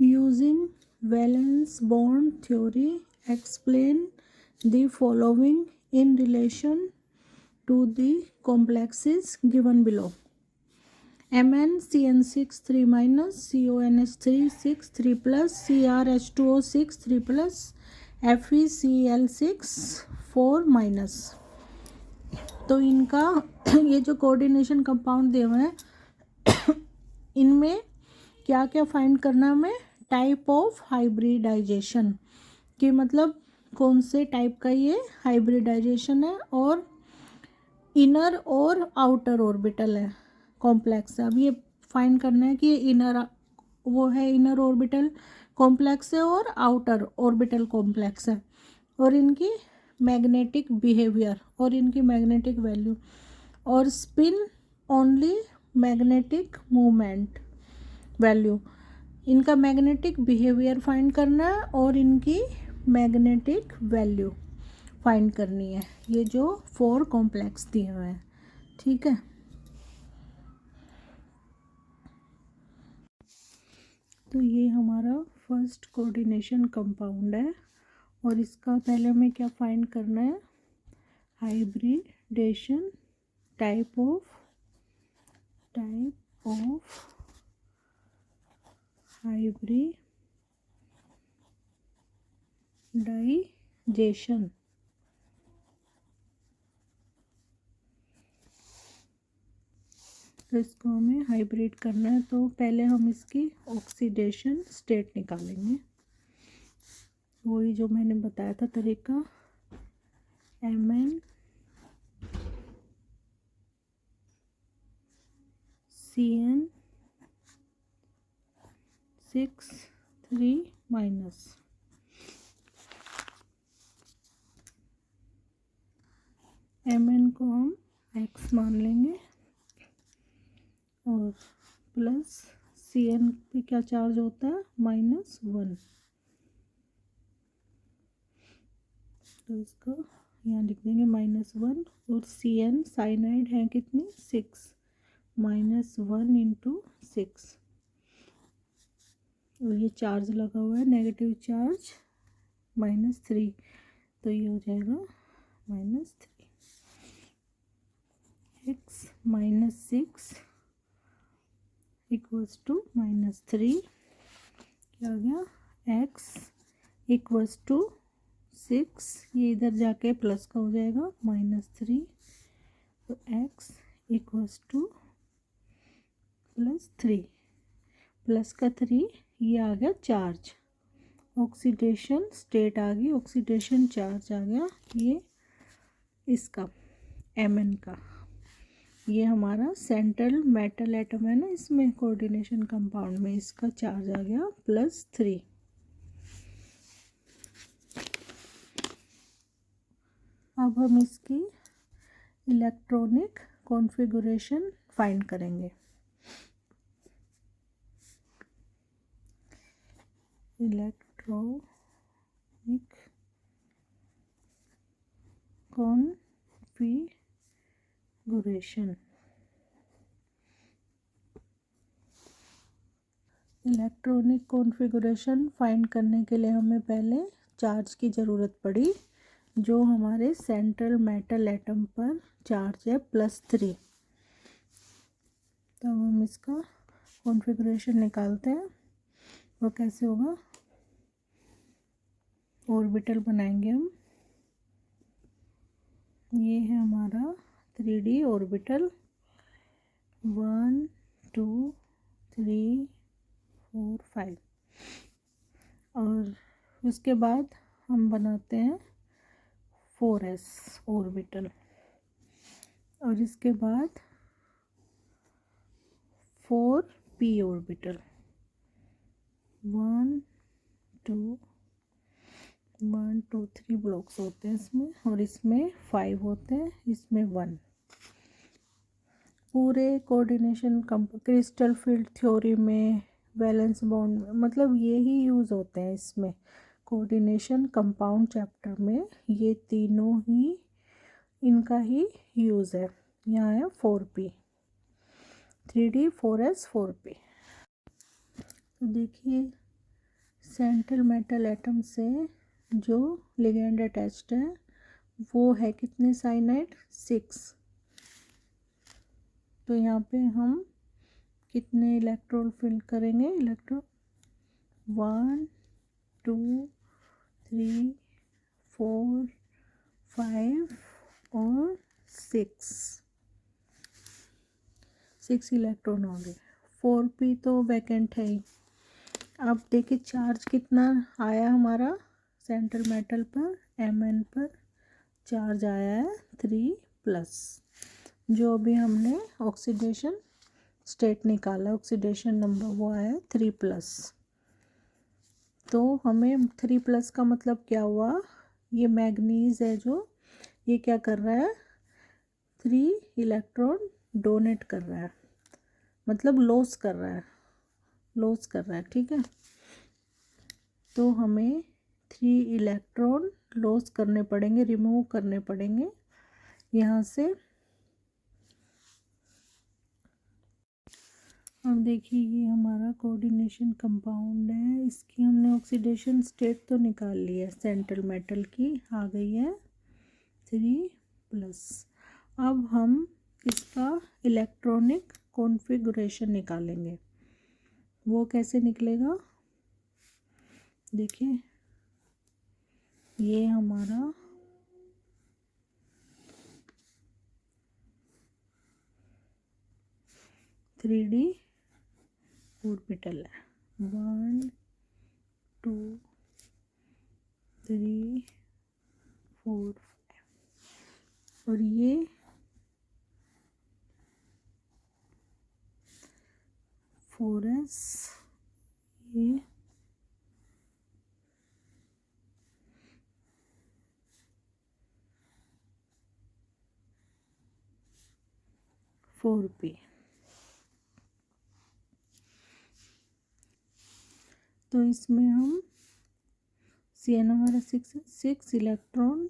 Using valence bond theory, explain the following in relation to the complexes given below. MnCN6 3 minus, CONH3 6 3 plus, CrH2O6 3 plus, FeCl6 4 minus. तो इनका ये जो coordination compound दिए हुए हैं इनमें क्या क्या फाइंड करना है हमें? टाइप ऑफ हाइब्रिडाइजेशन, कि मतलब कौन से टाइप का ये हाइब्रिडाइजेशन है, और इनर और आउटर ऑर्बिटल है, कॉम्प्लेक्स है। अब ये फाइंड करना है कि ये इनर वो है, इनर ऑर्बिटल कॉम्प्लेक्स है और आउटर ऑर्बिटल कॉम्प्लेक्स है, और इनकी मैग्नेटिक बिहेवियर और इनकी मैग्नेटिक वैल्यू, और spin only magnetic movement value. इनका मैग्नेटिक बिहेवियर फाइंड करना है और इनकी मैग्नेटिक वैल्यू फाइंड करनी है। ये जो 4 कॉम्प्लेक्स दिए हुए हैं, ठीक है। तो ये हमारा फर्स्ट कोऑर्डिनेशन कंपाउंड है, और इसका पहले हमें क्या फाइंड करना है? Hybridisation type of hybridisation. तो इसको हमें हाइब्रिड करना है, तो पहले हम इसकी ऑक्सीडेशन स्टेट निकालेंगे। वही जो मैंने बताया था तरीका, MnCN6 3 माइनस। Mn को हम x मान लेंगे, और प्लस Cn पे क्या चार्ज होता है? -1। तो इसको यहाँ लिख देंगे -1, और Cn साइनाइड है कितनी? 6, -1 × 6, और ये चार्ज लगा हुआ है नेगेटिव चार्ज -3, तो ये हो जाएगा -3। x -6 इक्वल्स टू -3, क्या आ गया? x इक्वल्स टू 6, ये इधर जाके प्लस का हो जाएगा -3, तो x इक्वल्स टू +3, प्लस का 3, ये आ गया चार्ज, ऑक्सीडेशन स्टेट आ गई, ऑक्सीडेशन चार्ज आ गया ये इसका Mn का। ये हमारा सेंट्रल मेटल एटम है ना, इसमें कोऑर्डिनेशन कंपाउंड में, इसका चार्ज आ गया +3। अब हम इसकी इलेक्ट्रॉनिक कॉन्फ़िगरेशन फाइंड करेंगे। Electronic configuration. Electronic configuration find करने के लिए हमें पहले चार्ज की ज़रूरत पड़ी, जो हमारे सेंट्रल मेटल एटम पर चार्ज है +3। तो हम इसका कॉन्फ़िगरेशन निकालते हैं। वो कैसे होगा? ऑर्बिटल बनाएंगे हम। ये है हमारा 3D ऑर्बिटल, 1 2 3 4 5, और उसके बाद हम बनाते हैं 4s ऑर्बिटल, और इसके बाद 4p ऑर्बिटल, 1 2 1 2 3 ब्लॉक्स होते हैं इसमें, और इसमें 5 होते हैं, इसमें 1। पूरे कोऑर्डिनेशन क्रिस्टल फील्ड थ्योरी में, वैलेंस बॉन्ड में, मतलब ये ही यूज़ होते हैं इसमें। कोऑर्डिनेशन कंपाउंड चैप्टर में ये तीनों ही, इनका ही यूज़ है। यहाँ है 4p, 3D 4s 4p। तो देखिए सेंट्रल मेटल एटम से जो लिगेंड अटैच्ड है वो है कितने साइनाइड 6। तो यहाँ पे हम कितने इलेक्ट्रॉन फिल करेंगे, इलेक्ट्रॉन 1 2 3 4 5 और 6 इलेक्ट्रॉन हो गए। 4p तो वैकेंट है ही। अब देखिए चार्ज कितना आया हमारा सेंट्रल मेटल पर, Mn पर चार्ज आया है 3+। जो अभी हमने ऑक्सीडेशन स्टेट निकाला, ऑक्सीडेशन नंबर, वो आया 3+। तो हमें 3+ का मतलब क्या हुआ, ये मैग्नीज है जो ये क्या कर रहा है, 3 इलेक्ट्रॉन डोनेट कर रहा है, मतलब लॉस कर रहा है, ठीक है। तो हमें 3 इलेक्ट्रॉन लॉस करने पड़ेंगे, रिमूव करने पड़ेंगे यहाँ से। अब देखिए ये हमारा कोऑर्डिनेशन कंपाउंड है, इसकी हमने ऑक्सीडेशन स्टेट तो निकाल ली है, सेंट्रल मेटल की आ गई है 3+। अब हम इसका इलेक्ट्रॉनिक कॉन्फ़िगरेशन निकालेंगे। वो कैसे निकलेगा, देखिए ये हमारा थ्री ऑर्बिटल है, 1 2 3 4 5 और ये 4s, ये 4p। तो इसमें हम Cn हमारा 6 इलेक्ट्रॉन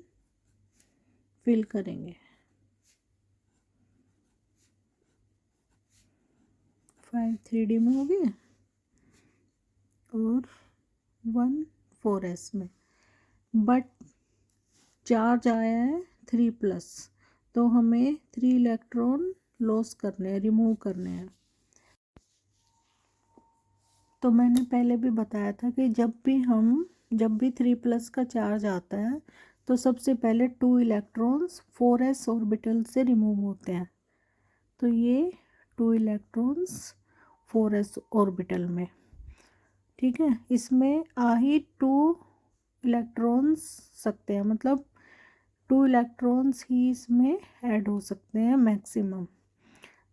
फिल करेंगे, 5 3d में हो गए और 1 4s में, बट चार्ज आया है 3+, तो हमें 3 इलेक्ट्रॉन लॉस करने हैं, रिमूव करने हैं। तो मैंने पहले भी बताया था कि जब भी 3+ का चार्ज आता है तो सबसे पहले 2 इलेक्ट्रॉन्स 4s ऑर्बिटल से रिमूव होते हैं। तो ये 2 इलेक्ट्रॉन्स 4s ऑर्बिटल में, ठीक है। इसमें आ ही 2 इलेक्ट्रॉन्स सकते हैं, मतलब 2 इलेक्ट्रॉन्स ही इसमें ऐड हो सकते हैं मैक्सिमम।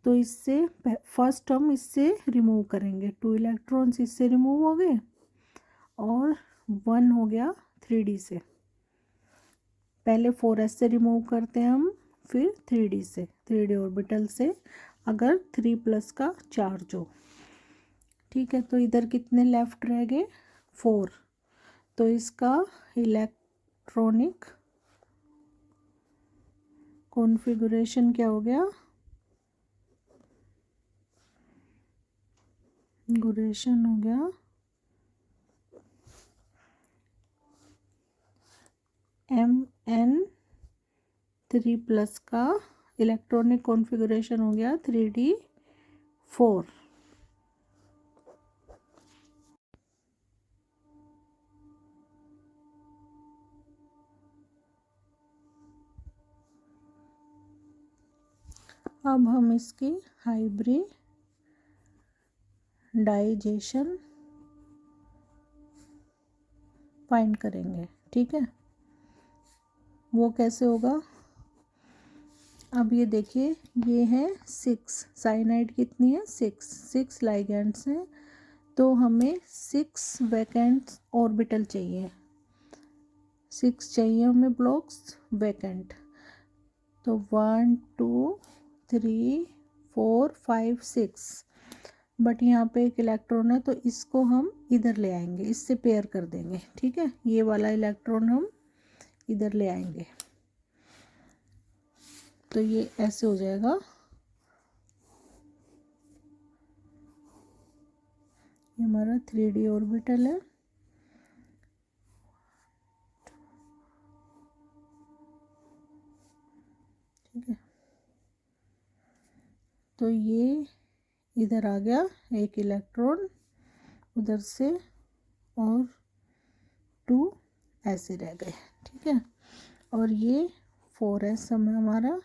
तो इससे फर्स्ट हम इससे रिमूव करेंगे, 2 इलेक्ट्रॉन्स इससे रिमूव हो गए और 1 हो गया 3d से। पहले 4s से रिमूव करते हैं हम, फिर 3d से, 3d ऑर्बिटल से, अगर 3+ का चार्ज हो, ठीक है। तो इधर कितने लेफ्ट रह गए, 4। तो इसका इलेक्ट्रॉनिक कॉन्फ़िगरेशन क्या हो गया, कॉन्फ़िगरेशन हो गया Mn3+ का इलेक्ट्रॉनिक कॉन्फ़िगरेशन हो गया 3d4। अब हम इसकी हाइब्रिडाइजेशन फाइंड करेंगे, ठीक है। वो कैसे होगा, अब ये देखिए ये है 6, साइनाइड कितनी है 6 लाइगेंड्स हैं, तो हमें 6 वैकेंट ऑर्बिटल चाहिए, 6 चाहिए हमें ब्लॉक्स वैकेंट। तो 1 2 3 4 5 6, बट यहाँ पे एक इलेक्ट्रॉन है तो इसको हम इधर ले आएंगे, इससे पेयर कर देंगे, ठीक है। ये वाला इलेक्ट्रॉन हम इधर ले आएंगे, तो ये ऐसे हो जाएगा, ये हमारा 3d ऑर्बिटल है, ठीक है, तो ये इधर आ गया एक इलेक्ट्रॉन उधर से और 2 ऐसे रह गए। ठीक है, और ये 4s समय हमारा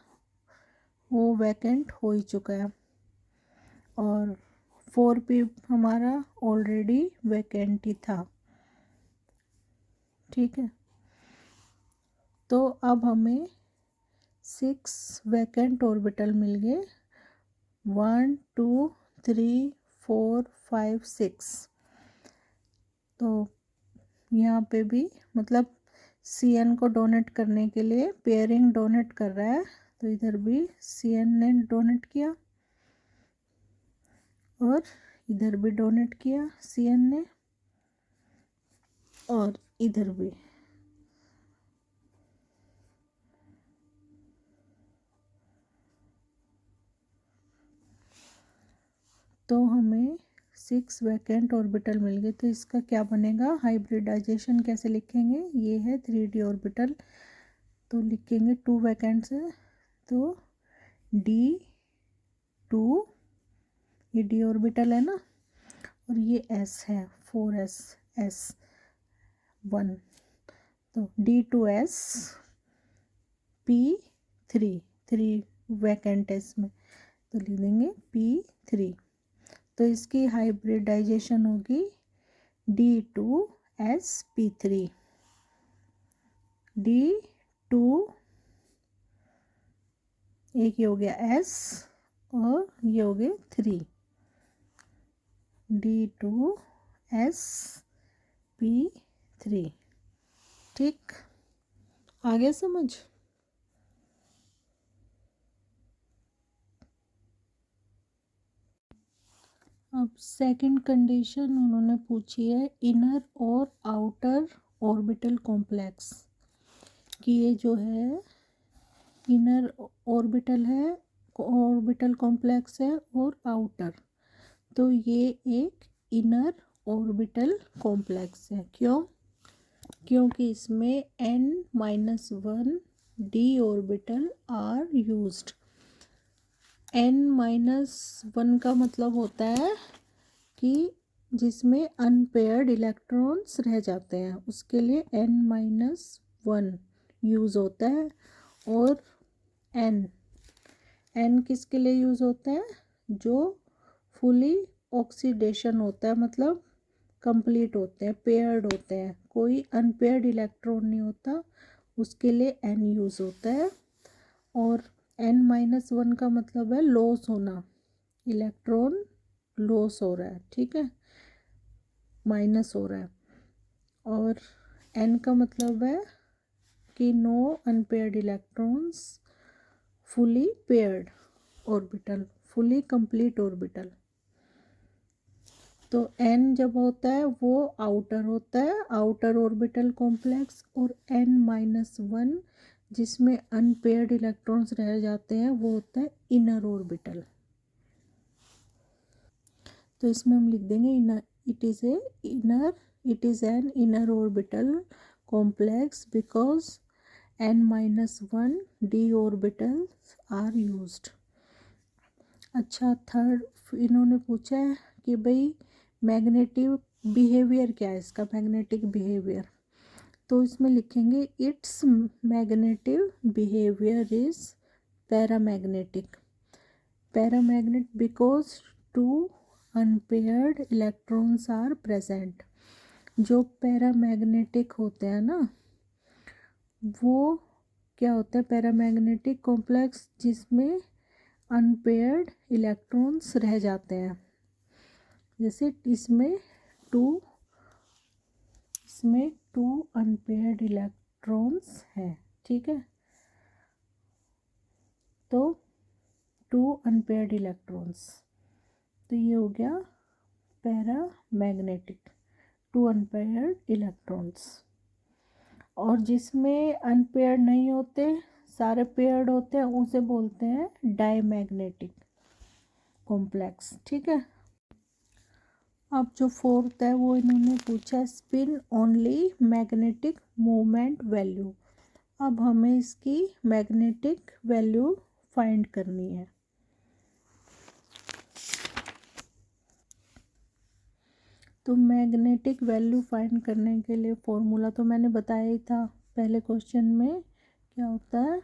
वो वैकेंट हो ही चुका है और 4p हमारा ऑलरेडी वैकेंट ही था। ठीक है, तो अब हमें 6 वैकेंट ऑर्बिटल मिल गए, 1 2 3 4 5 6। तो यहाँ पे भी मतलब Cn को डोनेट करने के लिए पेयरिंग डोनेट कर रहा है, तो इधर भी Cn ने डोनेट किया और इधर भी डोनेट किया Cn ने और इधर भी। तो हमें 6 वैकेंट ऑर्बिटल मिल गए। तो इसका क्या बनेगा, हाइब्रिडाइजेशन कैसे लिखेंगे, ये है 3d ऑर्बिटल, तो लिखेंगे 2 वैकेंट्स है तो d2, ये d ऑर्बिटल है ना, और ये s है 4s s1, तो d2s p3, 3 वैकेंट है इसमें, तो लिख देंगे p3। तो इसकी हाइब्रिडाइजेशन होगी d2sp3, d2 एक ये हो गया s और ये हो गए 3, d2sp3। ठीक, आ गया समझ। अब सेकंड कंडीशन उन्होंने पूछी है इनर और आउटर ऑर्बिटल कॉम्प्लेक्स, कि ये जो है इनर ऑर्बिटल है, ऑर्बिटल कॉम्प्लेक्स है और आउटर, तो ये एक इनर ऑर्बिटल कॉम्प्लेक्स है। क्यों, क्योंकि इसमें n-1 d orbital are used. n-1 का मतलब होता है कि जिसमें अनपेयर्ड इलेक्ट्रॉन्स रह जाते हैं, उसके लिए n-1 यूज़ होता है। और n किसके लिए यूज़ होता है, जो फुली ऑक्सीडेशन होता है, मतलब कंप्लीट होते हैं, पेयर्ड होते हैं, कोई अनपेयर्ड इलेक्ट्रॉन नहीं होता, उसके लिए n यूज़ होता है। और n-1 का मतलब है लॉस होना, इलेक्ट्रॉन लॉस हो रहा है, ठीक है, माइनस हो रहा है। और n का मतलब है कि no unpaired electrons, fully paired orbital, fully complete orbital. तो n जब होता है वो आउटर होता है, आउटर ऑर्बिटल कॉम्प्लेक्स, और n-1 जिसमें अनपेयर्ड इलेक्ट्रॉन्स रह जाते हैं वो होता है इनर ऑर्बिटल। तो इसमें हम लिख देंगे inner, it is an inner orbital complex because n-1 d orbitals are used. अच्छा, थर्ड इन्होंने पूछा है कि भाई मैग्नेटिक बिहेवियर क्या है इसका, मैग्नेटिक बिहेवियर, तो इसमें लिखेंगे its magnetic behaviour is paramagnetic, paramagnet because 2 unpaired electrons are present. जो पैरामैग्नेटिक होते हैं ना, वो क्या होता है, पैरामैग्नेटिक कॉम्प्लेक्स जिसमें अनपेयर्ड इलेक्ट्रॉन्स रह जाते हैं, जैसे इसमें टू अनपेयर्ड इलेक्ट्रॉन्स हैं। ठीक है, तो 2 अनपेयर्ड इलेक्ट्रॉन्स, तो ये हो गया पैरामैग्नेटिक, 2 अनपेयर्ड इलेक्ट्रॉन्स। और जिसमें अनपेयर्ड नहीं होते, सारे पेयर्ड होते हैं, उसे बोलते हैं डायमैग्नेटिक कॉम्प्लेक्स। ठीक है, अब जो फोर्थ है वो इन्होंने पूछा है spin only magnetic moment value. अब हमें इसकी मैग्नेटिक वैल्यू फाइंड करनी है। तो मैग्नेटिक वैल्यू फाइंड करने के लिए फॉर्मूला तो मैंने बताया ही था पहले क्वेश्चन में, क्या होता है,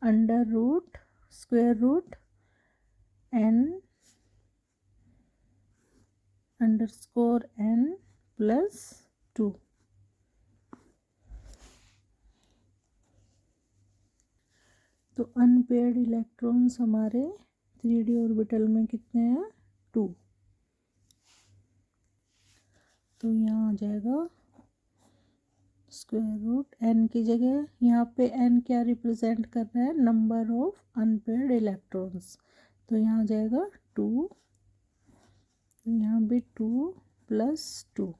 under root square root n underscore n plus 2। तो अनपेयर्ड इलेक्ट्रॉन्स हमारे 3d ऑर्बिटल में कितने हैं, 2। तो यहाँ आ जाएगा स्क्वायर रूट n की जगह, यहाँ पे n क्या रिप्रेजेंट कर रहा है, नंबर ऑफ अनपेयर्ड इलेक्ट्रॉन्स। तो यहाँ आ जाएगा 2, यहाँ भी 2 प्लस 2।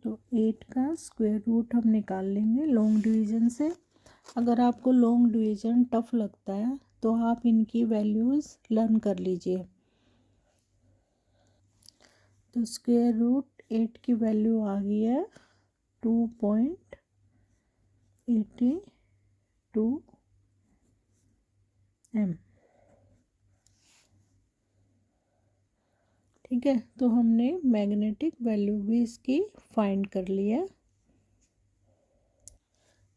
तो 8 का स्क्वायर रूट हम निकाल लेंगे लॉन्ग डिवीज़न से। अगर आपको लॉन्ग डिवीज़न टफ लगता है तो आप इनकी वैल्यूज़ लर्न कर लीजिए। तो स्क्वायर रूट 8 की वैल्यू आ गई है 2.82 m। ठीक है, तो हमने मैग्नेटिक वैल्यू भी इसकी फाइंड कर ली है।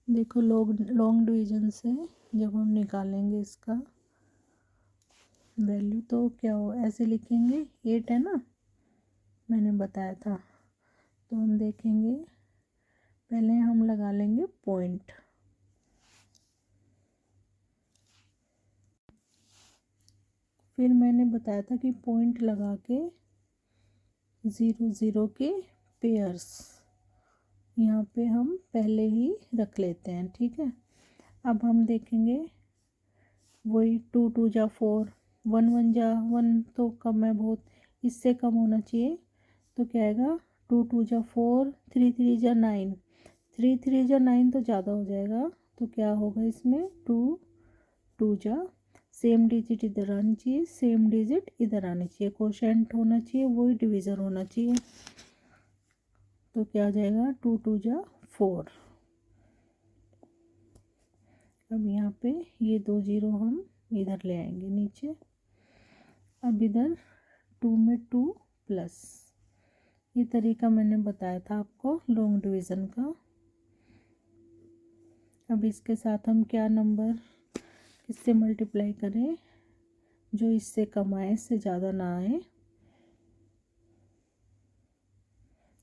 देखो लॉन्ग डिवीज़न से जब हम निकालेंगे इसका वैल्यू तो क्या हो, ऐसे लिखेंगे, 8 है ना, मैंने बताया था। तो हम देखेंगे, पहले हम लगा लेंगे पॉइंट। फिर मैंने बताया था कि पॉइंट लगा के 0 0 के पेयर्स यहाँ पे हम पहले ही रख लेते हैं। ठीक है, अब हम देखेंगे वही 2 2 जा 4, 1 1 जा 1 तो कम है बहुत, इससे कम होना चाहिए। तो क्या आएगा, 2 2 जा 4, 3 3 जा 9, 3 3 जा 9 तो ज़्यादा हो जाएगा। तो क्या होगा इसमें, 2 2 जा, सेम डिजिट इधर आनी चाहिए, सेम डिजिट इधर आनी चाहिए, कोशेंट होना चाहिए, वही डिवीज़र होना चाहिए। तो क्या आ जाएगा, 2 2 जा 4। अब यहाँ पे ये 2 0 हम इधर ले आएंगे नीचे। अब इधर 2 में 2 प्लस, ये तरीका मैंने बताया था आपको लॉन्ग डिवीज़न का। अब इसके साथ हम क्या नंबर किससे मल्टीप्लाई करें, जो इससे कम आए, इससे ज़्यादा ना आए।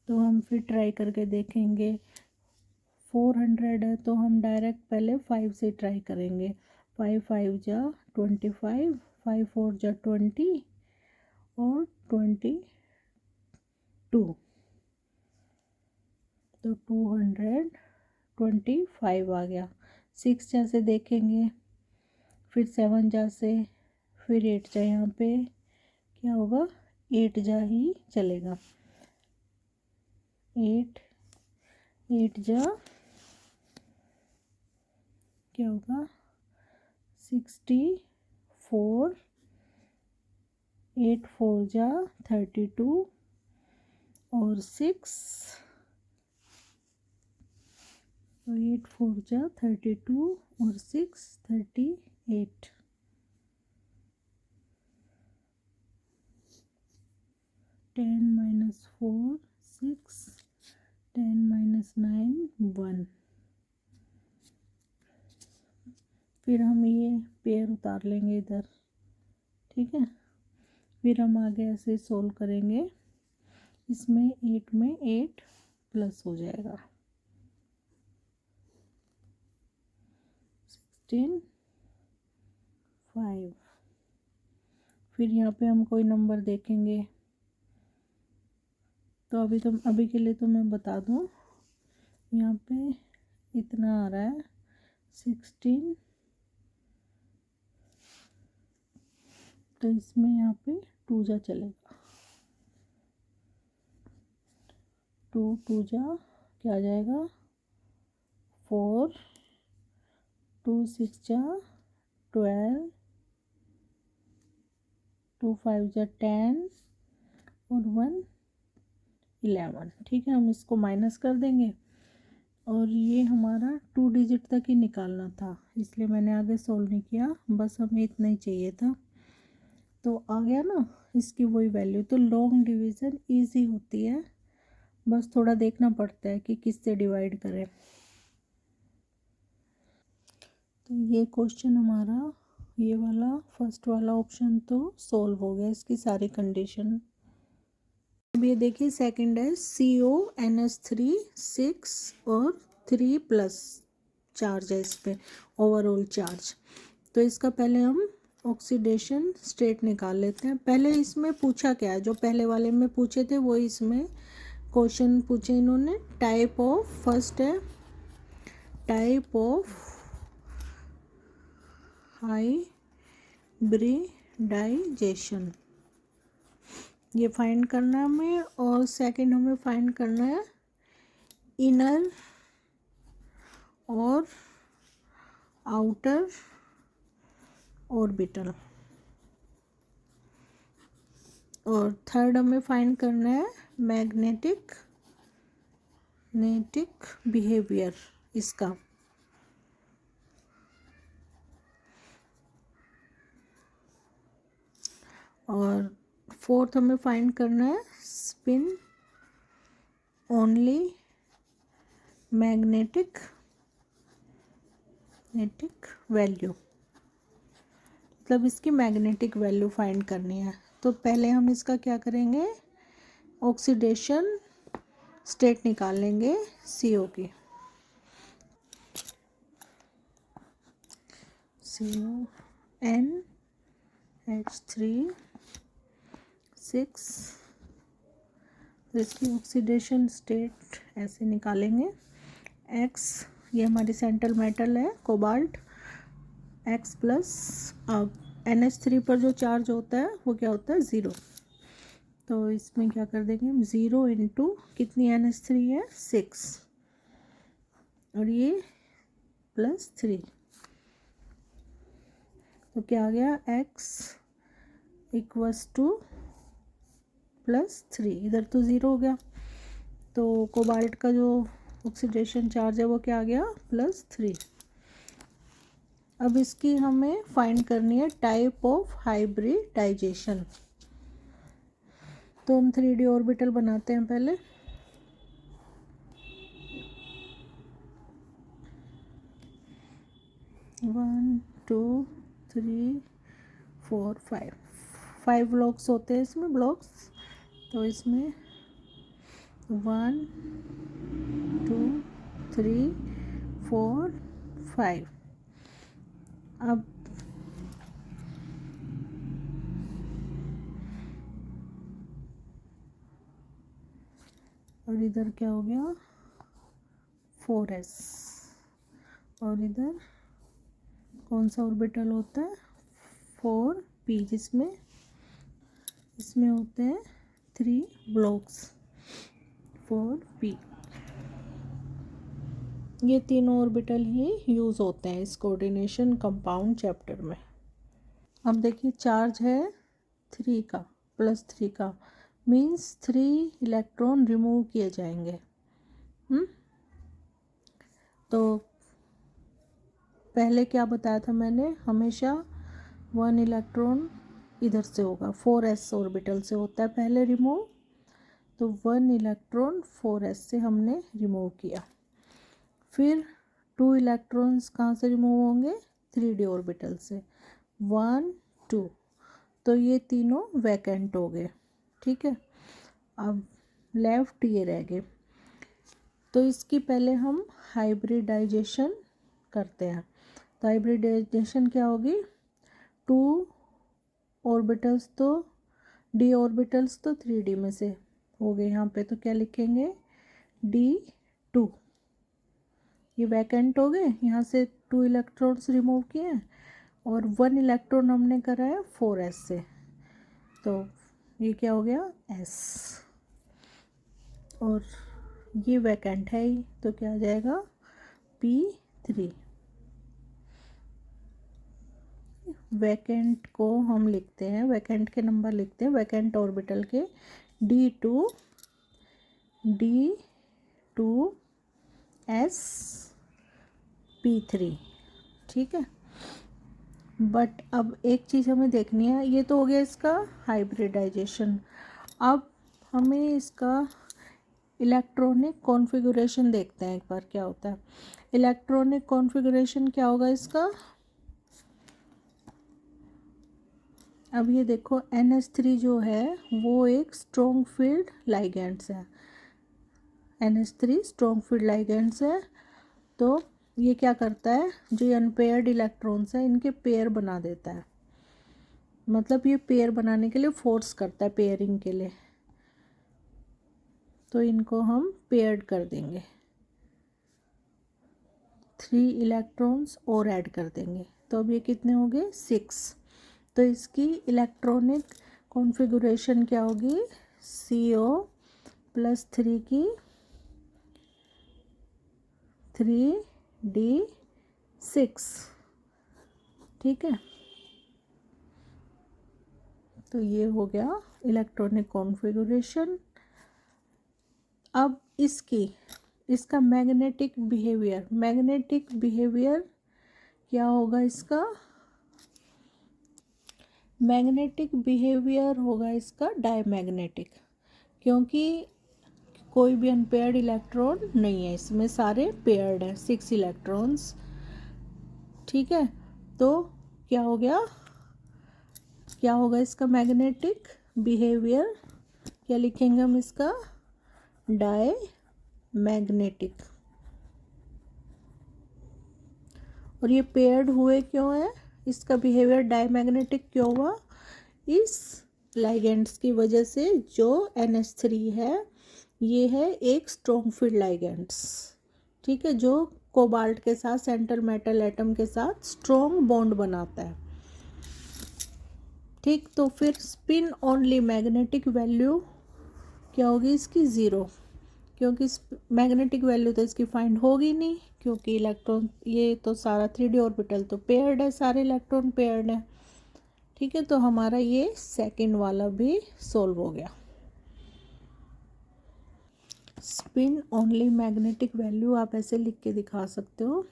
तो हम फिर ट्राई करके देखेंगे। 400 है तो हम डायरेक्ट पहले 5 से ट्राई करेंगे। 5 5 जा 25, 5 4 जा 20 और 22। तो 225 आ गया। 6 जा से देखेंगे, फिर 7 जा से, फिर 8 जा, यहाँ पे क्या होगा, 8 जा ही चलेगा। 8 8 जा क्या होगा, 64, 8 4 जा 32 और 6, तो 8 4 जा 32 और 6 38। 10 माइनस 4 6, 10 माइनस 9 1। फिर हम ये पेयर उतार लेंगे इधर। ठीक है, फिर हम आगे ऐसे सोल्व करेंगे। इसमें 8 में 8 प्लस हो जाएगा, 16 5। फिर यहाँ पे हम कोई नंबर देखेंगे। तो अभी के लिए तो मैं बता दूँ, यहाँ पे इतना आ रहा है 16। तो इसमें यहाँ पे 2 जा चलेगा, 2 2 जा क्या आ जाएगा, 4, 2 6 जा 12, 2 5 जा 10 और 1 11। ठीक है, हम इसको माइनस कर देंगे और ये हमारा 2 डिजिट तक ही निकालना था, इसलिए मैंने आगे सोल्व नहीं किया, बस हमें इतना ही चाहिए था। तो आ गया ना इसकी वही वैल्यू। तो लॉन्ग डिवीज़न इजी होती है, बस थोड़ा देखना पड़ता है कि किससे डिवाइड करें। तो ये क्वेश्चन हमारा ये वाला फर्स्ट वाला ऑप्शन तो सॉल्व हो गया, इसकी सारी कंडीशन। अब ये देखिए सेकंड है CONH3 6 और 3+ चार्ज है इस पर, ओवरऑल चार्ज। तो इसका पहले हम ऑक्सीडेशन स्टेट निकाल लेते हैं। पहले इसमें पूछा क्या है, जो पहले वाले में पूछे थे वो इसमें क्वेश्चन पूछे इन्होंने। टाइप ऑफ, फर्स्ट है टाइप ऑफ हाइब्रिडाइजेशन, ये फाइंड करना है हमें। और सेकंड हमें फाइंड करना है इनर और आउटर ऑर्बिटल। और थर्ड हमें फाइंड करना है मैग्नेटिक बिहेवियर इसका। और फोर्थ हमें फाइंड करना है स्पिन ओनली मैग्नेटिक वैल्यू, मतलब इसकी मैग्नेटिक वैल्यू फाइंड करनी है। तो पहले हम इसका क्या करेंगे, ऑक्सीडेशन स्टेट निकाल लेंगे CO की। CONH3 6, तो इसकी ऑक्सीडेशन स्टेट ऐसे निकालेंगे। X ये हमारी सेंट्रल मेटल है कोबाल्ट, X प्लस, अब NH3 पर जो चार्ज होता है वो क्या होता है 0। तो इसमें क्या कर देंगे हम 0 इंटू कितनी NH3 है 6 और ये +3। तो क्या आ गया X इक्वल्स टू +3, इधर तो 0 हो गया। तो कोबाल्ट का जो ऑक्सीडेशन चार्ज है वो क्या आ गया +3। अब इसकी हमें फाइंड करनी है टाइप ऑफ हाइब्रिडाइजेशन। तो हम 3D ऑर्बिटल बनाते हैं पहले। One two three four five blocks होते हैं इसमें, ब्लॉक्स। तो इसमें 1 2 3 4 5। अब और इधर क्या हो गया 4s, और इधर कौन सा ऑर्बिटल होता है 4p, जिसमें इसमें होते हैं 3 ब्लॉक्स 4p। ये तीनों ऑर्बिटल ही यूज़ होते हैं इस कोऑर्डिनेशन कंपाउंड चैप्टर में। अब देखिए चार्ज है 3 का, +3 का, मीन्स 3 इलेक्ट्रॉन रिमूव किए जाएंगे। तो पहले क्या बताया था मैंने, हमेशा 1 इलेक्ट्रॉन इधर से होगा, 4s ऑर्बिटल से होता है पहले रिमूव। तो 1 इलेक्ट्रॉन 4s से हमने रिमूव किया। फिर 2 इलेक्ट्रॉन्स कहाँ से रिमूव होंगे 3D ऑर्बिटल से, 1 2। तो ये तीनों वैकेंट हो गए, ठीक है। अब लेफ्ट ये रह गए। तो इसकी पहले हम हाइब्रिडाइजेशन करते हैं। तो हाइब्रिडाइजेशन क्या होगी, 2 ऑर्बिटल्स तो D ऑर्बिटल्स तो 3D में से हो गए यहाँ पे, तो क्या लिखेंगे D2। ये वैकेंट हो गए, यहाँ से 2 इलेक्ट्रॉन्स रिमूव किए और 1 इलेक्ट्रॉन हमने करा है 4s से, तो ये क्या हो गया s। और ये वैकेंट है ही, तो क्या आ जाएगा P3। वैकेंट को हम लिखते हैं, वैकेंट के नंबर लिखते हैं, वैकेंट ऑर्बिटल के D2 sp3, ठीक है। बट अब एक चीज़ हमें देखनी है, ये तो हो गया इसका हाइब्रिडाइजेशन। अब हमें इसका इलेक्ट्रॉनिक कॉन्फ़िगरेशन देखते हैं एक बार क्या होता है। इलेक्ट्रॉनिक कॉन्फ़िगरेशन क्या होगा इसका, अब ये देखो NH3 जो है वो एक स्ट्रॉन्ग फील्ड लाइगेंड्स है, NH3 स्ट्रॉन्ग फील्ड लाइगेंड्स है। तो ये क्या करता है, जो अनपेयर्ड इलेक्ट्रॉन्स है इनके पेयर बना देता है, मतलब ये पेयर बनाने के लिए फोर्स करता है पेयरिंग के लिए। तो इनको हम पेयर्ड कर देंगे, 3 इलेक्ट्रॉन्स और ऐड कर देंगे, तो अब ये कितने हो गए 6। तो इसकी इलेक्ट्रॉनिक कॉन्फ़िगरेशन क्या होगी, CO+3 की 3D6, ठीक है। तो ये हो गया इलेक्ट्रॉनिक कॉन्फ़िगरेशन। अब इसका मैग्नेटिक बिहेवियर क्या होगा, इसका मैग्नेटिक बिहेवियर होगा इसका डायमैग्नेटिक, क्योंकि कोई भी अनपेयर्ड इलेक्ट्रॉन नहीं है इसमें, सारे पेयर्ड है, 6 इलेक्ट्रॉन्स, ठीक है। तो क्या हो गया, क्या होगा इसका मैग्नेटिक बिहेवियर, क्या लिखेंगे हम इसका, डायमैग्नेटिक। और ये पेयर्ड हुए क्यों है, इसका बिहेवियर डायमैग्नेटिक क्यों हुआ, इस लाइगेंड्स की वजह से। जो NH3 है ये है एक स्ट्रॉन्ग फील्ड लाइगेंड्स, ठीक है, जो कोबाल्ट के साथ सेंटर मेटल एटम के साथ स्ट्रॉन्ग बॉन्ड बनाता है, ठीक। तो फिर स्पिन ओनली मैग्नेटिक वैल्यू क्या होगी इसकी 0, क्योंकि मैग्नेटिक वैल्यू तो इसकी फाइंड होगी नहीं, क्योंकि इलेक्ट्रॉन ये तो सारा 3D ऑर्बिटल तो पेयर्ड है, सारे इलेक्ट्रॉन पेयर्ड है, ठीक है। तो हमारा ये सेकंड वाला भी सॉल्व हो गया। स्पिन ओनली मैग्नेटिक वैल्यू आप ऐसे लिख के दिखा सकते हो,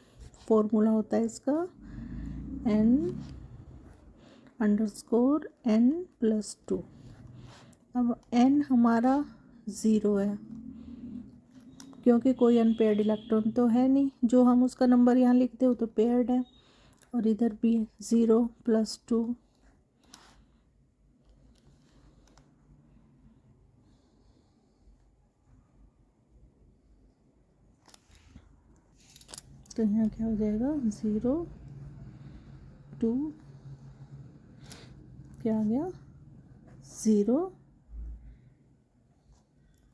फॉर्मूला होता है इसका n_n+2। अब n हमारा 0 है, क्योंकि कोई अनपेयर्ड इलेक्ट्रॉन तो है नहीं, जो हम उसका नंबर यहाँ लिखते हो तो पेयर्ड है, और इधर भी 0+2, तो यहाँ क्या हो जाएगा 0 2, क्या आ गया 0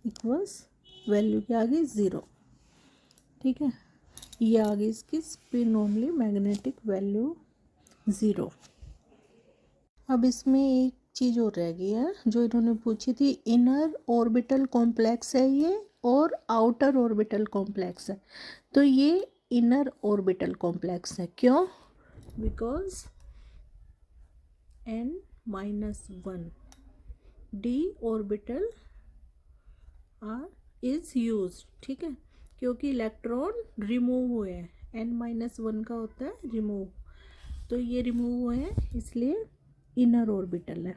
इक्वल्स वैल्यू क्या आ गई 0, ठीक है। ये आ गई इसकी स्पिन ओनली मैग्नेटिक वैल्यू 0। अब इसमें एक चीज़ और रह गई है जो इन्होंने पूछी थी, इनर ऑर्बिटल कॉम्प्लेक्स है ये और आउटर ऑर्बिटल कॉम्प्लेक्स है। तो ये इनर ऑर्बिटल कॉम्प्लेक्स है, क्यों, because n-1 d orbital is use, ठीक है, क्योंकि इलेक्ट्रॉन रिमूव हुए हैं, n-1 का होता है रिमूव, तो ये रिमूव हुए हैं इसलिए इनर ऑर्बिटल है।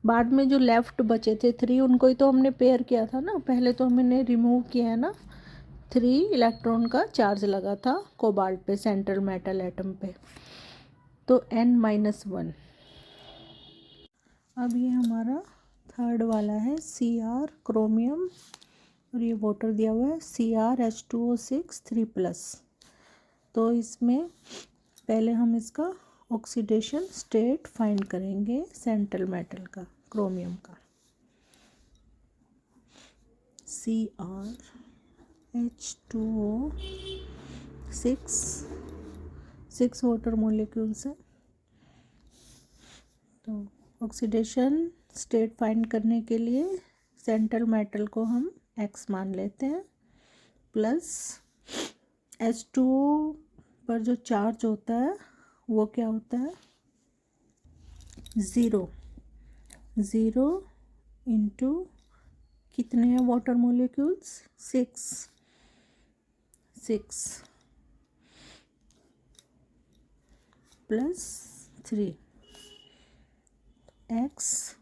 बाद में जो लेफ्ट बचे थे 3 उनको ही तो हमने पेयर किया था ना, पहले तो हमने रिमूव किया है ना, 3 इलेक्ट्रॉन का चार्ज लगा था कोबाल्ट पे सेंट्रल मेटल एटम पे, तो n-1। अब ये हमारा थर्ड वाला है Cr क्रोमियम, और ये वाटर दिया हुआ है CrH2O6 3+। तो इसमें पहले हम इसका ऑक्सीडेशन स्टेट फाइंड करेंगे सेंट्रल मेटल का, क्रोमियम का, CrH2O6 वाटर मॉलिक्यूल्स है। तो ऑक्सीडेशन स्टेट फाइंड करने के लिए सेंट्रल मेटल को हम X मान लेते हैं, प्लस H2O पर जो चार्ज होता है वो क्या होता है ज़ीरो, ज़ीरो इंटू कितने हैं water molecules, six, six plus three, x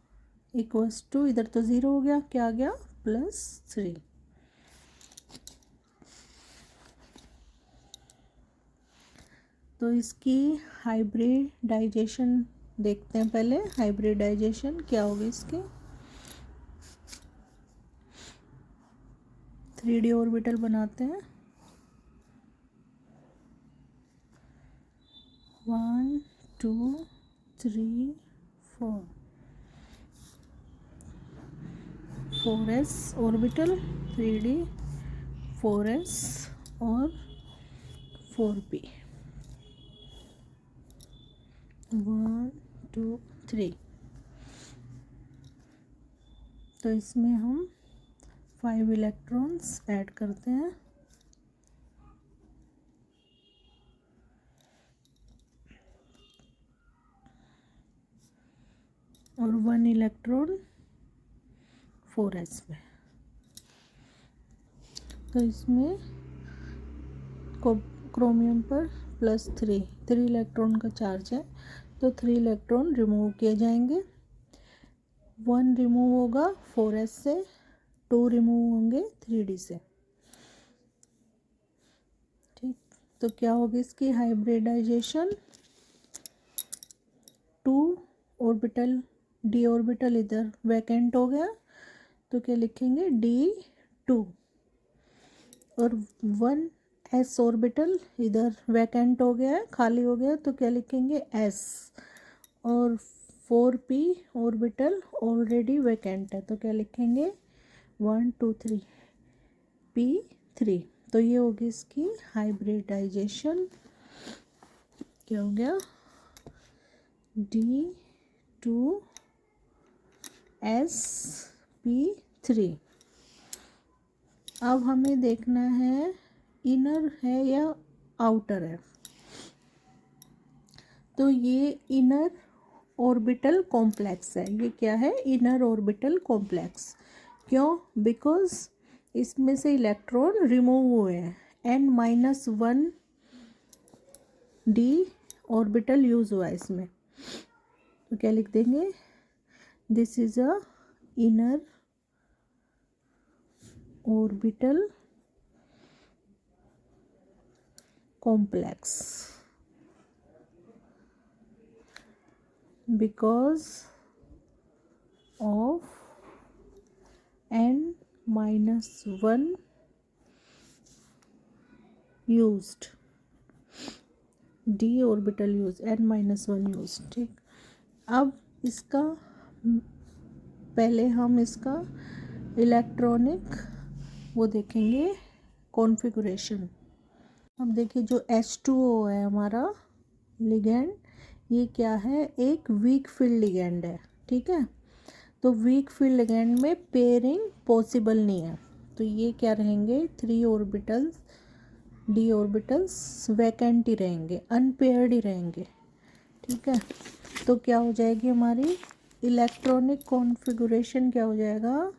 equals two, इधर तो ज़ीरो हो गया, क्या आ गया, प्लस थ्री। तो इसकी हाइब्रिडाइजेशन देखते हैं पहले। हाइब्रिडाइजेशन क्या होगी इसकी, 3D ऑर्बिटल बनाते हैं, 1 2 3 4, 4s ऑर्बिटल, 3D 4s और 4p, 1 2 3। तो इसमें हम 5 इलेक्ट्रॉन्स ऐड करते हैं, और 1 इलेक्ट्रॉन 4s में। तो इसमें क्रोमियम पर प्लस 3 इलेक्ट्रॉन का चार्ज है, तो 3 इलेक्ट्रॉन रिमूव किए जाएंगे। 1 रिमूव होगा 4s से, 2 रिमूव होंगे 3d से। ठीक, तो क्या होगी इसकी हाइब्रिडाइजेशन, 2 ऑर्बिटल, d ऑर्बिटल इधर वैकेंट हो गया, तो क्या लिखेंगे, d2, और 1s ऑर्बिटल इधर वैकेंट हो गया है, खाली हो गया, तो क्या लिखेंगे, s, और 4p ऑर्बिटल ऑलरेडी वैकेंट है, तो क्या लिखेंगे, 1 2 3 p3। तो ये होगी इसकी हाइब्रिडाइजेशन, क्या हो गया, d2sp3। अब हमें देखना है इनर है या आउटर है। तो ये इनर ऑर्बिटल कॉम्प्लेक्स है, ये क्या है, इनर ऑर्बिटल कॉम्प्लेक्स। क्यों, बिकॉज इसमें से इलेक्ट्रॉन रिमूव हुए हैं, n-1 d ऑर्बिटल यूज हुआ है इसमें, तो क्या लिख देंगे, this is a inner orbital complex because of n-1 used, d orbital use, n-1 use. ठीक, अब इसका पहले हम इसका इलेक्ट्रॉनिक वो देखेंगे कॉन्फ़िगरेशन। अब देखिए जो H2O है हमारा लिगेंड, ये क्या है, एक वीक फील्ड लिगेंड है। ठीक है, तो वीक फील्ड लिगेंड में पेयरिंग पॉसिबल नहीं है, तो ये क्या रहेंगे, 3 ऑर्बिटल्स, d ऑर्बिटल्स वैकेंट ही रहेंगे, अनपेयर्ड ही रहेंगे। ठीक है, तो क्या हो जाएगी हमारी इलेक्ट्रॉनिक कॉन्फ़िगरेशन, क्या हो जाएगा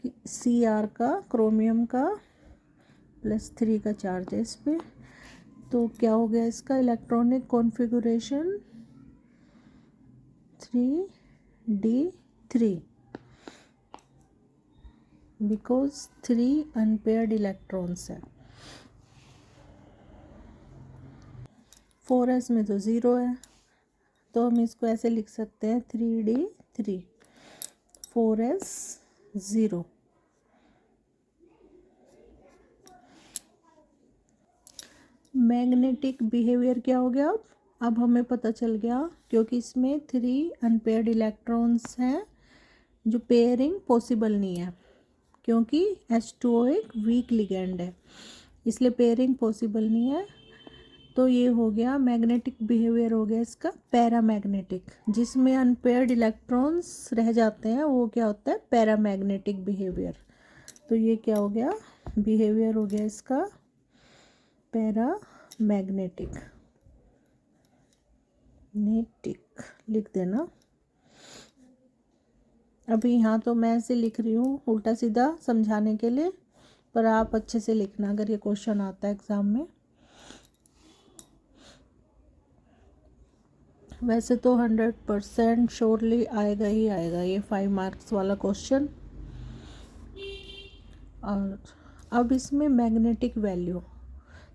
कि Cr का, क्रोमियम का +3 का चार्ज है इस पर, तो क्या हो गया इसका electronic configuration 3d3, because 3 unpaired electrons है। 4s में तो 0 है, तो हम इसको ऐसे लिख सकते हैं 3d3, 4s 0। मैग्नेटिक बिहेवियर क्या हो गया, अब हमें पता चल गया, क्योंकि इसमें 3 अनपेयर्ड इलेक्ट्रॉन्स हैं, जो पेयरिंग पॉसिबल नहीं है, क्योंकि H2O एक वीक लिगेंड है, इसलिए पेयरिंग पॉसिबल नहीं है। तो ये हो गया मैग्नेटिक बिहेवियर, हो गया इसका पैरामैग्नेटिक, जिसमें अनपेयर्ड इलेक्ट्रॉन्स रह जाते हैं, वो क्या होता है, पैरामैग्नेटिक बिहेवियर। तो ये क्या हो गया, बिहेवियर हो गया इसका पैरामैग्नेटिक, नेटिक लिख देना। अभी यहाँ तो मैं ऐसे लिख रही हूँ उल्टा सीधा समझाने के लिए, पर आप अच्छे से लिखना अगर ये क्वेश्चन आता है एग्ज़ाम में। वैसे तो 100% श्योरली आएगा ही आएगा ये 5 मार्क्स वाला क्वेश्चन। और अब इसमें मैग्नेटिक वैल्यू,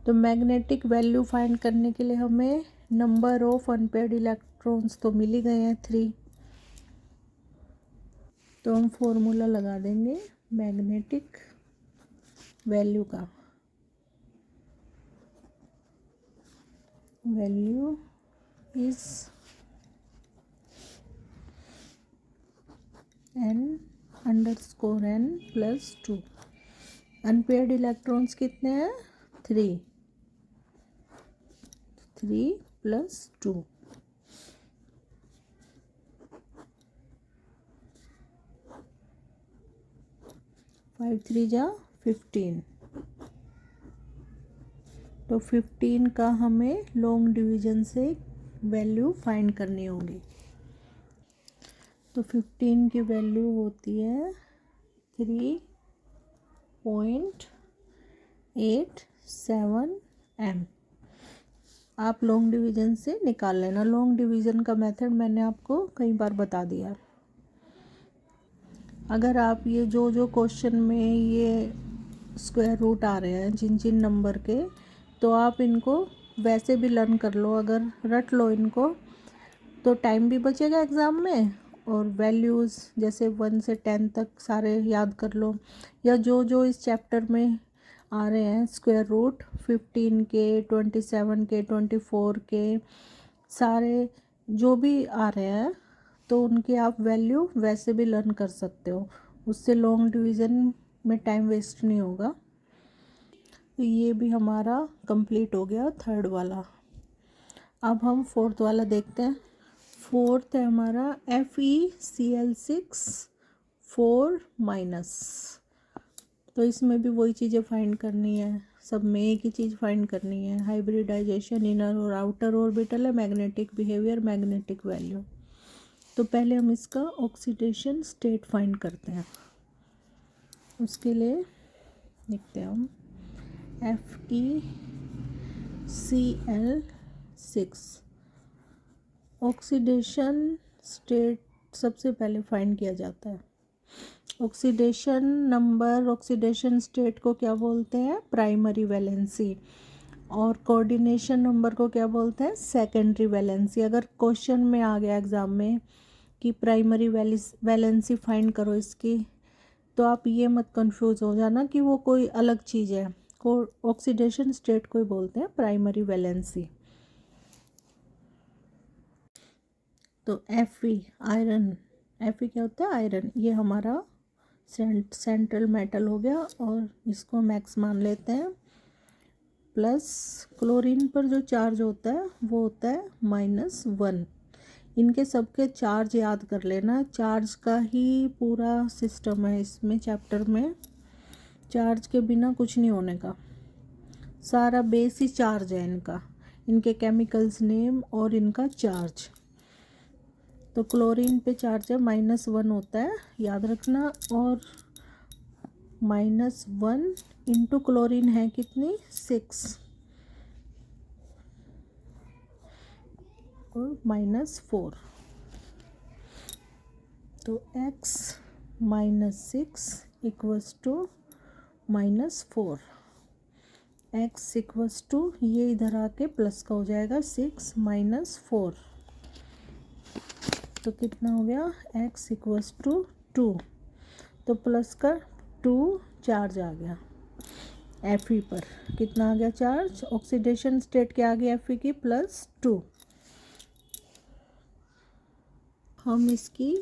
तो मैग्नेटिक वैल्यू फाइंड करने के लिए हमें नंबर ऑफ अनपेयर्ड इलेक्ट्रॉन्स तो मिल ही गए हैं 3, तो हम फॉर्मूला लगा देंगे मैग्नेटिक वैल्यू का। Value is n_n+2। Unpaired electrons कितने हैं? 3 + 2। 5 3 जा 15। तो 15 का हमें लॉन्ग डिवीजन से वैल्यू फाइंड करनी होगी। तो 15 की वैल्यू होती है 3.87 m। आप लॉन्ग डिवीजन से निकाल लेना। लॉन्ग डिवीजन का मेथड मैंने आपको कई बार बता दिया। अगर आप ये जो क्वेश्चन में ये स्क्वायर रूट आ रहे हैं जिन जिन नंबर के, तो आप इनको वैसे भी लर्न कर लो, अगर रट लो इनको तो टाइम भी बचेगा एग्ज़ाम में, और वैल्यूज़ जैसे 1 से 10 तक सारे याद कर लो, या जो इस चैप्टर में आ रहे हैं स्क्वायर रूट 15 के, 27 के, 24 के, सारे जो भी आ रहे हैं तो उनकी आप वैल्यू वैसे भी लर्न कर सकते हो, उससे लॉन्ग डिवीज़न में टाइम वेस्ट नहीं होगा। तो ये भी हमारा कंप्लीट हो गया थर्ड वाला। अब हम फोर्थ वाला देखते हैं। फोर्थ है हमारा FeCl6 4-। तो इसमें भी वही चीज़ें फाइंड करनी है, सब में एक ही चीज़ फाइंड करनी है। हाइब्रिडाइजेशन, इनर और आउटर ऑर्बिटल है, मैग्नेटिक बिहेवियर, मैग्नेटिक वैल्यू। तो पहले हम इसका ऑक्सीडेशन स्टेट फाइंड करते हैं। उसके लिए लिखते हैं हम FeCl6। ऑक्सीडेशन स्टेट सबसे पहले फाइंड किया जाता है। ऑक्सीडेशन नंबर, ऑक्सीडेशन स्टेट को क्या बोलते हैं? Primary valency. और कोऑर्डिनेशन नंबर को क्या बोलते हैं? Secondary valency. अगर क्वेश्चन में आ गया एग्ज़ाम में कि प्राइमरी वैलेंसी फाइंड करो इसकी, तो आप ये मत कंफ्यूज हो जाना कि वो कोई अलग चीज़ है। ऑक्सीडेशन स्टेट को ही बोलते हैं प्राइमरी वैलेंसी। तो Fe आयरन, Fe क्या होता है? आयरन। ये हमारा सेंट्रल मेटल हो गया और इसको मैक्स मान लेते हैं। प्लस क्लोरीन पर जो चार्ज होता है वो होता है -1। इनके सबके चार्ज याद कर लेना, चार्ज का ही पूरा सिस्टम है इसमें चैप्टर में। चार्ज के बिना कुछ नहीं होने का, सारा बेस ही चार्ज है इनका, इनके केमिकल्स नेम और इनका चार्ज। तो क्लोरीन पे चार्ज है -1 होता है, याद रखना। और -1 इंटू क्लोरीन है कितनी? 6 और -4। तो x -6 equals two -4। x equals two, ये इधर आके प्लस का हो जाएगा, 6 - 4। तो कितना हो गया? x equals two 2। तो प्लस का 2 चार्ज आ गया Fe पर। कितना आ गया चार्ज? ऑक्सीडेशन स्टेट क्या आ गया Fe की? +2। हम इसकी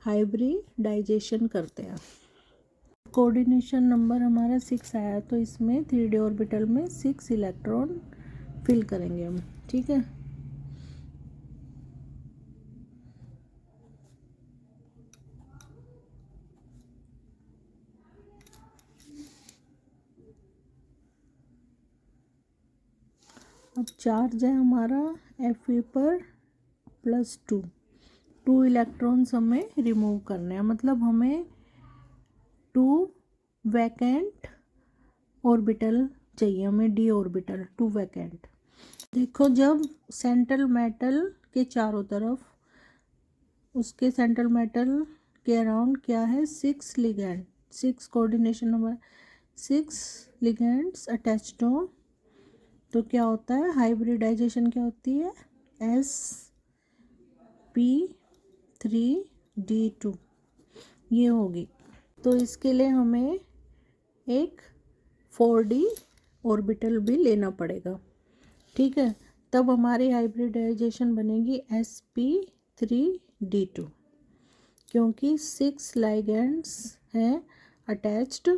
हाइब्रिडाइजेशन करते हैं। कोऑर्डिनेशन नंबर हमारा 6 आया, तो इसमें 3d ऑर्बिटल में 6 इलेक्ट्रॉन फिल करेंगे हम, ठीक है। अब चार्ज है हमारा Fe पर +2, 2 इलेक्ट्रॉन्स हमें रिमूव करने हैं, मतलब हमें 2 वैकेंट ऑर्बिटल चाहिए, हमें d ऑर्बिटल 2 वैकेंट। देखो जब सेंट्रल मेटल के चारों तरफ, उसके सेंट्रल मेटल के अराउंड क्या है, 6 ligand, 6 coordination number 6 ligands attached हो, तो क्या होता है, हाइब्रिडाइजेशन क्या होती है, sp3d2 ये होगी। तो इसके लिए हमें एक 4d ऑर्बिटल भी लेना पड़ेगा, ठीक है, तब हमारी हाइब्रिडाइजेशन बनेगी sp3d2, क्योंकि 6 लिगैंड्स हैं अटैच्ड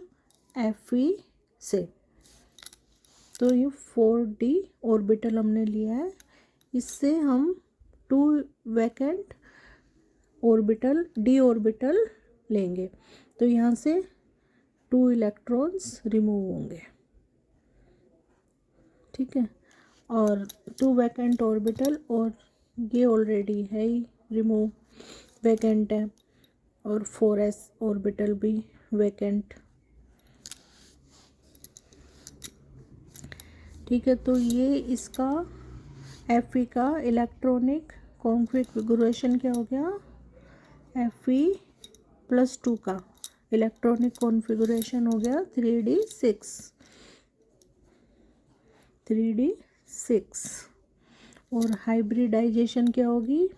Fe से। तो ये 4d ऑर्बिटल हमने लिया है, इससे हम 2 वैकेंट ऑर्बिटल d ऑर्बिटल लेंगे, तो यहाँ से 2 इलेक्ट्रॉन्स रिमूव होंगे, ठीक है, और 2 वैकेंट ऑर्बिटल, और ये ऑलरेडी है ही रिमूव, वैकेंट है, और 4s ऑर्बिटल भी वैकेंट, ठीक है। तो ये इसका Fe का इलेक्ट्रॉनिक कॉन्फ़िगरेशन क्या हो गया, Fe+2 का इलेक्ट्रॉनिक कॉन्फ़िगरेशन हो गया 3d6, और हाइब्रिडाइजेशन क्या होगी,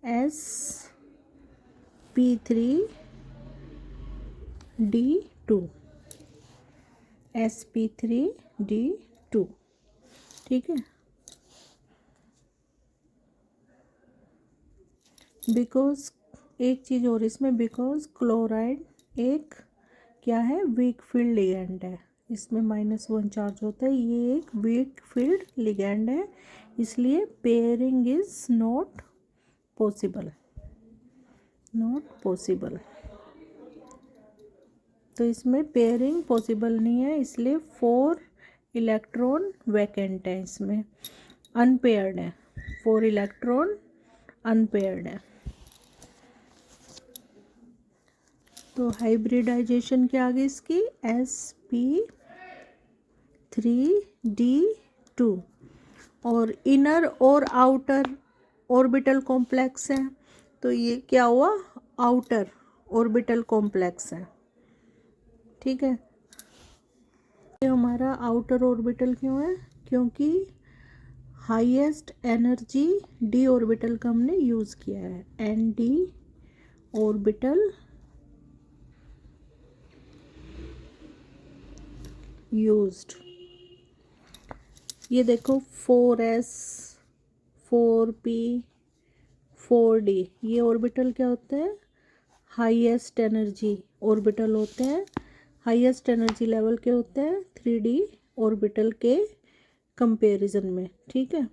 sp3d2, sp3d2, ठीक है। बिकॉज एक चीज़ और इसमें, बिकॉज क्लोराइड एक क्या है, वीक फील्ड लिगैंड है, इसमें -1 चार्ज होता है, ये एक वीक फील्ड लिगैंड है, इसलिए पेयरिंग इज नॉट पॉसिबल, तो इसमें पेयरिंग पॉसिबल नहीं है, इसलिए 4 इलेक्ट्रॉन वैकेंट है, इसमें अनपेयर्ड है, 4 इलेक्ट्रॉन अनपेयर्ड है। तो हाइब्रिडाइजेशन क्या आ गई इसकी, sp3d2, और इनर और आउटर ऑर्बिटल कॉम्प्लेक्स है, तो ये क्या हुआ, आउटर ऑर्बिटल कॉम्प्लेक्स है, ठीक है। ये हमारा आउटर ऑर्बिटल क्यों है, क्योंकि हाईएस्ट एनर्जी d ऑर्बिटल का हमने यूज़ किया है, nd ऑर्बिटल यूज्ड। ये देखो 4s 4p 4d, ये ऑर्बिटल क्या होते हैं, हाईएस्ट एनर्जी ऑर्बिटल होते हैं, हाईएस्ट एनर्जी लेवल के होते हैं 3d ऑर्बिटल के कंपैरिजन में, ठीक है।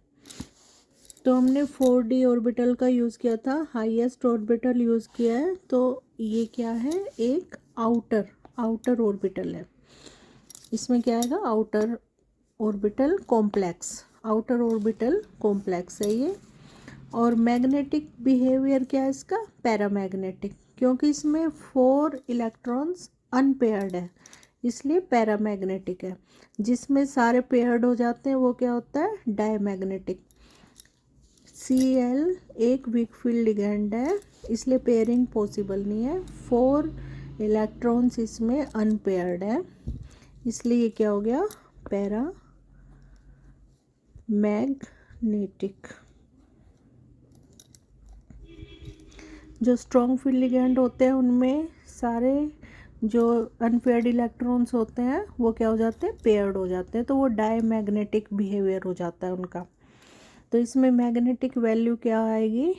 तो हमने 4d ऑर्बिटल का यूज़ किया था, हाईएस्ट ऑर्बिटल यूज़ किया है, तो ये क्या है, एक आउटर ऑर्बिटल है, इसमें क्या आएगा, आउटर ऑर्बिटल कॉम्प्लेक्स है ये। और मैग्नेटिक बिहेवियर क्या है इसका, पैरामैग्नेटिक, क्योंकि इसमें 4 इलेक्ट्रॉन्स अनपेयर्ड है, इसलिए पैरामैग्नेटिक है, जिसमें सारे पेयर्ड हो जाते हैं वो क्या होता है, डायमैग्नेटिक। Cl एक वीक फील्ड लिगैंड है, इसलिए पेयरिंग पॉसिबल नहीं है, 4 इलेक्ट्रॉन्स इसमें अनपेयर्ड है, इसलिए ये क्या हो गया, पैरामैग्नेटिक। जो स्ट्रॉन्ग फील्ड लिगैंड होते हैं उनमें सारे जो अनपेयर्ड इलेक्ट्रॉन्स होते हैं वो क्या हो जाते हैं, पेयर्ड हो जाते हैं, तो वो डायमैग्नेटिक बिहेवियर हो जाता है उनका। तो इसमें मैग्नेटिक वैल्यू क्या आएगी,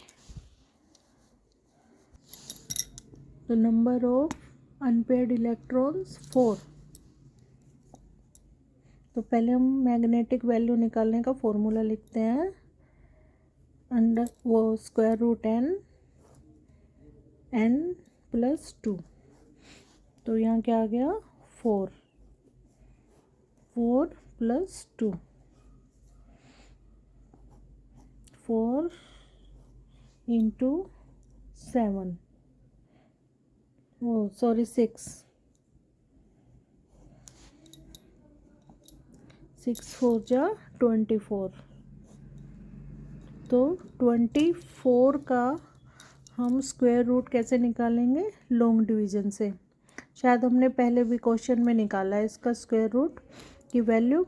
तो नंबर ऑफ अनपेयर्ड इलेक्ट्रॉन्स 4। तो पहले हम मैग्नेटिक वैल्यू निकालने का फॉर्मूला लिखते हैं, अंडर वो √n+2, तो यहाँ क्या आ गया, 4 + 2 4 इंटू 7, ओ सॉरी 6, 6 4 जा 24। तो 24 का हम स्क्वायर रूट कैसे निकालेंगे? लॉन्ग डिवीजन से। शायद हमने पहले भी क्वेश्चन में निकाला है इसका स्क्वायर रूट की वैल्यू।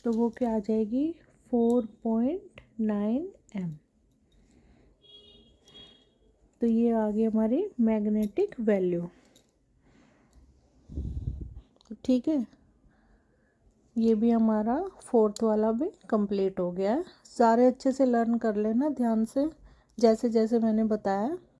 तो वो क्या आ जाएगी? 4.9 m। तो ये आ गई हमारी मैग्नेटिक वैल्यू। तो ठीक है, ये भी हमारा फोर्थ वाला भी कंप्लीट हो गया है। सारे अच्छे से लर्न कर लेना ध्यान से, जैसे जैसे मैंने बताया।